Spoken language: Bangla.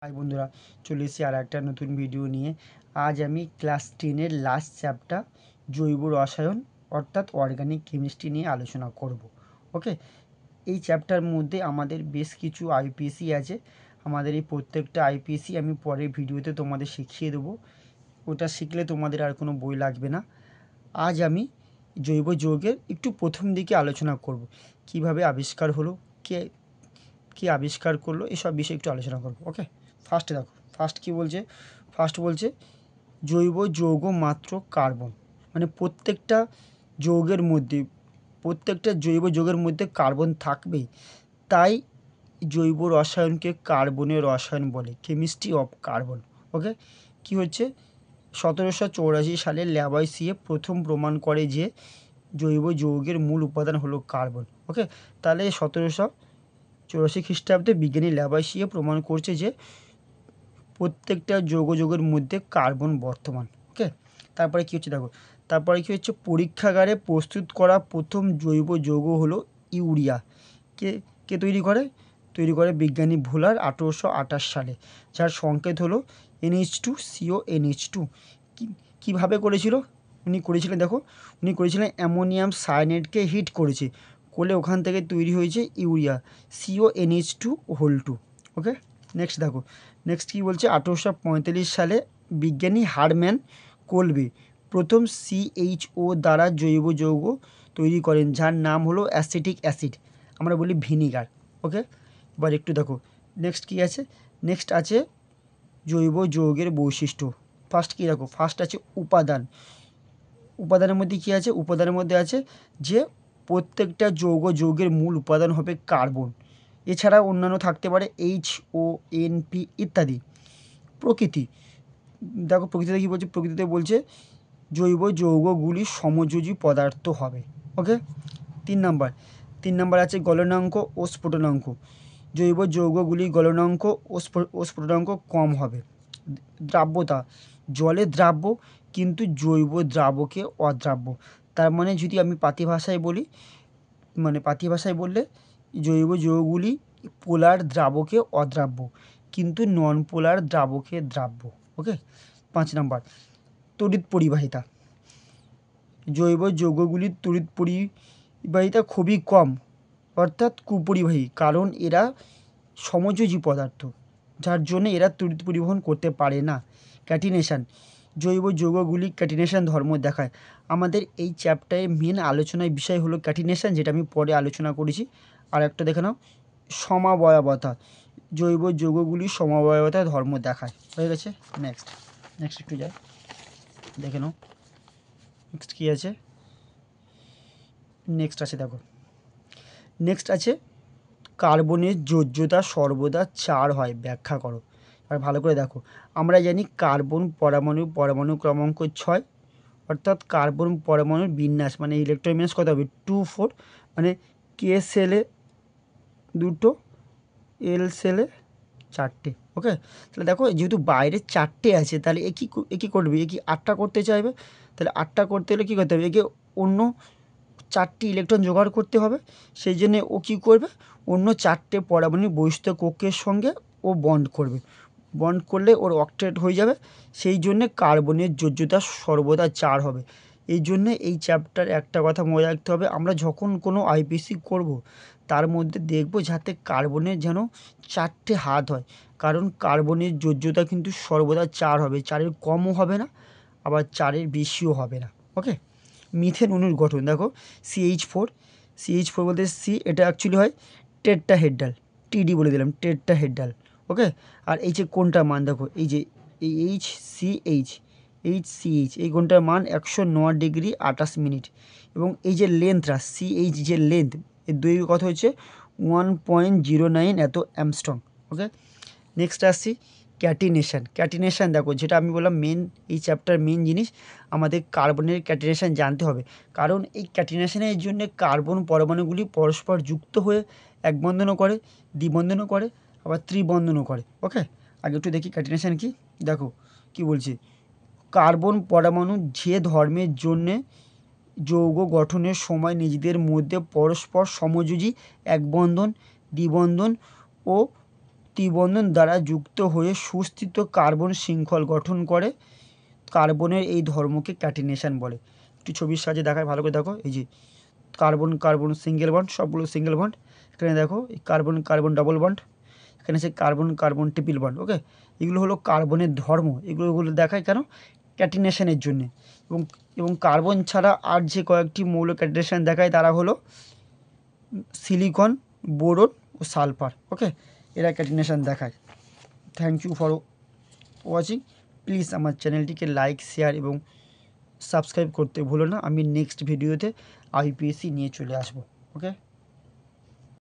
হাই বন্ধুরা, চলে এসেছি আর একটা নতুন ভিডিও নিয়ে। আজ আমি ক্লাস 10-এর লাস্ট চ্যাপ্টার জৈব রসায়ন অর্থাৎ অর্গানিক কেমিস্ট্রি নিয়ে আলোচনা করব। ওকে, এই চ্যাপ্টার মধ্যে আমাদের বেশ কিছু আইপিএসি আছে। আমাদের এই প্রত্যেকটা আইপিএসি আমি পরের ভিডিওতে তোমাদের শিখিয়ে দেবো। ওটা শিখলে তোমাদের আর কোনো বই লাগবে না। আজ আমি জৈব যৌগের একটু প্রথম দিকে আলোচনা করব, কিভাবে আবিষ্কার হলো, কে আবিষ্কার করলো, এসব বিষয়ে একটু আলোচনা করব। ওকে, ফার্স্টে দেখো, কী বলছে? ফার্স্ট বলছে জৈব যৌগ মাত্র কার্বন, মানে প্রত্যেকটা জৈব যৌগের মধ্যে কার্বন থাকবেই, তাই জৈব রসায়নকে কার্বনের রসায়ন বলে, কেমিস্ট্রি অফ কার্বন। ওকে, কি হচ্ছে, 1784 সালে ল্যাভয়েসিয়ে প্রথম প্রমাণ করে যে জৈব যৌগের মূল উপাদান হলো কার্বন। ওকে, তাহলে 1784 খ্রিস্টাব্দে বিজ্ঞানী ল্যাভয়েসিয়ে প্রমাণ করছে যে প্রত্যেকটা যৌগের মধ্যে কার্বন বর্তমান। ওকে, তারপরে কী হচ্ছে দেখো, তারপরে কী হচ্ছে, পরীক্ষাগারে প্রস্তুত করা প্রথম জৈব যৌগ হলো ইউরিয়া। কে তৈরি করে বিজ্ঞানী ভোলার 1828 সালে, যার সংকেত হলো NH2CONH2। কীভাবে করেছিলেন দেখো, উনি করেছিলেন অ্যামোনিয়াম সায়ানাইডকে হিট করলে ওখান থেকে তৈরি হয়েছে ইউরিয়া, CONH2 ওকে, নেক্সট কী বলছে, 1845 সালে বিজ্ঞানী হারম্যান কোলবে প্রথম CHO দ্বারা জৈব যৌগ তৈরি করেন, যার নাম হলো অ্যাসিটিক অ্যাসিড, আমরা বলি ভিনিগার। ওকে, এবার একটু দেখো নেক্সট কী আছে। নেক্সট আছে জৈব যৌগের বৈশিষ্ট্য। ফার্স্ট আছে উপাদানের মধ্যে কী আছে, উপাদানের মধ্যে আছে যে প্রত্যেকটা যৌগের মূল উপাদান হবে কার্বন, এছাড়া অন্যান্য থাকতে পারে HONP ইত্যাদি। প্রকৃতি দেখো, প্রকৃতিতে বলছে জৈব যৌগগুলি সমযোজী পদার্থ হবে। ওকে, 3 নাম্বার আছে গলনাঙ্ক ও স্ফুটনাঙ্ক। জৈব যৌগগুলি গলনাঙ্ক ও স্ফুটনাঙ্ক কম হবে। দ্রাব্যতা, জলে দ্রাব্য কিন্তু জৈব দ্রাবকে অদ্রাব্য। তার মানে যদি আমি পাতি ভাষায় বললে জৈব যৌগগুলি পোলার দ্রাবকে অদ্রাব্য কিন্তু নন পোলার দ্রাবকে দ্রাব্য। ওকে, 5 নাম্বার তড়িৎ পরিবাহিতা। জৈব যৌগগুলির তড়িৎ পরিবাহিতা খুবই কম, অর্থাৎ কুপরিবাহী, কারণ এরা সমযোজী পদার্থ, যার জন্য এরা তড়িৎ পরিবহন করতে পারে না। ক্যাটিনেশন, জৈব যৌগগুলি ক্যাটিনেশন ধর্ম দেখায়। আমাদের এই চ্যাপ্টারে মেন আলোচনার বিষয় হলো ক্যাটিনেশন, যেটা আমি পরে আলোচনা করেছি। আর একটা দেখে নাও, সমাবয়বতা, জৈব যৌগগুলি সমাবয়বতা ধর্ম দেখায়। হয়ে গেছে। নেক্সট একটু যাই, দেখে নাও নেক্সট কী আছে। নেক্সট আছে কার্বনের যোজ্যতা সর্বদা 4 হয়, ব্যাখ্যা করো। আর ভালো করে দেখো, আমরা জানি কার্বন পরমাণু ক্রমাঙ্ক 6, অর্থাৎ কার্বন পরমাণুর বিন্যাস মানে ইলেকট্রন বিন্যাস কত হবে, 2-4, মানে K সেলে 2, L সেলে 4টে। ওকে, তাহলে দেখো যেহেতু বাইরে 4টে আছে, তাহলে এ কী করবে, এ কি 8টা করতে চাইবে, তাহলে 8টা করতে হলে কী করতে হবে, একে অন্য 4টি ইলেকট্রন জোগাড় করতে হবে। সেই জন্যে ও কী করবে, অন্য 4টে পরমাণুর বহিস্থ কক্ষের সঙ্গে ও বন্ড করলে ওর অক্টেট হয়ে যাবে। সেই জন্যে কার্বনের যোজ্যতা সর্বদা 4 হবে। এই জন্যে এই চ্যাপ্টার একটা কথা মনে রাখতে হবে, আমরা যখন কোনো আইপিসি করব তার মধ্যে দেখব যাতে কার্বনের যেন 4টে হাত হয়, কারণ কার্বনের যোজ্যতা কিন্তু সর্বদা 4 হবে, 4-এর কমও হবে না, আবার 4-এর বেশিও হবে না। ওকে, মিথেন অণুর গঠন দেখো, CH4 বলতে এটা অ্যাকচুয়ালি হয় টেট্রাহেড্রাল, TD বলে দিলাম, টেট্রাহেড্রাল। ওকে, আর এই যে কোণটার মান দেখো, এই যে এই HCH এই কোণটার মান 109 ডিগ্রি 28 মিনিট, এবং এই যে লেন্থটা CH, যে লেন্থ, এর দৈর্ঘ্য কত হচ্ছে 1.09 এত অ্যামস্ট্রং। ওকে, নেক্সট আসছি ক্যাটিনেশন দেখো, যেটা আমি বললাম এই চ্যাপ্টার মেন জিনিস, আমাদের কার্বনের ক্যাটিনেশন জানতে হবে, কারণ এই ক্যাটিনেশনের জন্য কার্বন পরমাণুগুলি পরস্পর যুক্ত হয়ে এক বন্ধনও করে, দ্বিবন্ধনও করে, আবার ত্রিবন্ধনও করে। ওকে, আগে একটু দেখি ক্যাটিনেশন কি। দেখো কি বলছে, কার্বন পরমাণু যে ধর্মের জন্যে যৌগ গঠনের সময় নিজেদের মধ্যে পরস্পর সমযোজী এক বন্ধন, দ্বিবন্ধন ও ত্রিবন্ধন দ্বারা যুক্ত হয়ে সুস্থিত কার্বন শৃঙ্খল গঠন করে। কার্বনের এই ধর্মকে ক্যাটিনেশন বলে। একটু ছবির সাহায্যে দেখায়, ভালো করে দেখো। এই যে কার্বন কার্বন সিঙ্গেল বন্ড, সবগুলো সিঙ্গেল বন্ড। এখানে দেখো কার্বন কার্বন ডাবল বন্ড, এখানে আছে কার্বন কার্বন ট্রিপল বন্ড। ওকে, এগুলো হলো কার্বনের ধর্ম। এগুলো দেখায় কেন? ক্যাটিনেশনের জন্যে। এবং কার্বন ছাড়া আর যে কয়েকটি মৌল ক্যাটিনেশন দেখায় তারা হলো সিলিকন, বোরন ও সালফার। ওকে, এরা ক্যাটিনেশন দেখায়। Thank you for watching. Please আমার চ্যানেলটিকে লাইক, শেয়ার এবং সাবস্ক্রাইব করতে ভুলো না। আমি নেক্সট ভিডিওতে আইপিএসসি নিয়ে চলে আসবো। ওকে।